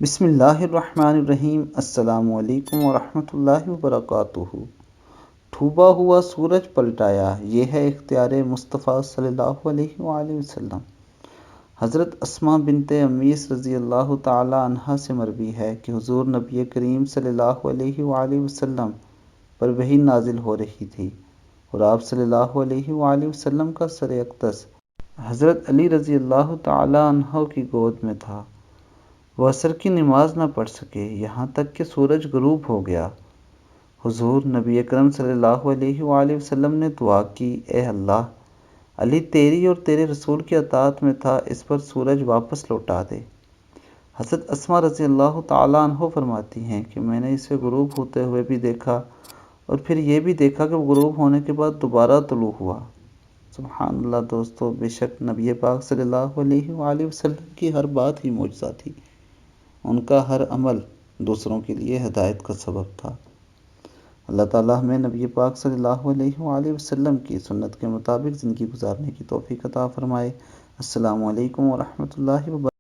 بسم اللہ الرحمن الرحیم۔ السلام علیکم ورحمۃ اللہ وبرکاتہ۔ ڈوبا ہوا سورج پلٹایا، یہ ہے اختیار مصطفیٰ صلی اللہ علیہ وآلہ وسلم۔ حضرت اسماء بنت امیس رضی اللہ تعالی عنہا سے مروی ہے کہ حضور نبی کریم صلی اللہ علیہ وآلہ وسلم پر وحی نازل ہو رہی تھی اور آپ صلی اللہ علیہ وآلہ وسلم کا سر اقدس حضرت علی رضی اللہ تعالی عنہ کی گود میں تھا۔ وہ عصر کی نماز نہ پڑھ سکے یہاں تک کہ سورج غروب ہو گیا۔ حضور نبی اکرم صلی اللہ علیہ وآلہ وسلم نے دعا کی، اے اللہ، علی تیری اور تیرے رسول کی اطاعت میں تھا، اس پر سورج واپس لوٹا دے۔ حضرت اسماء رضی اللہ تعالی عنہ فرماتی ہیں کہ میں نے اسے غروب ہوتے ہوئے بھی دیکھا اور پھر یہ بھی دیکھا کہ وہ غروب ہونے کے بعد دوبارہ طلوع ہوا۔ سبحان اللہ دوستو، بے شک نبی پاک صلی اللہ علیہ وآلہ وسلم کی ہر بات ہی معجزہ تھی۔ ان کا ہر عمل دوسروں کے لیے ہدایت کا سبب تھا۔ اللہ تعالیٰ ہمیں نبی پاک صلی اللہ علیہ وآلہ وسلم کی سنت کے مطابق زندگی گزارنے کی توفیق عطا فرمائے۔ السلام علیکم ورحمۃ اللہ وبرکاتہ۔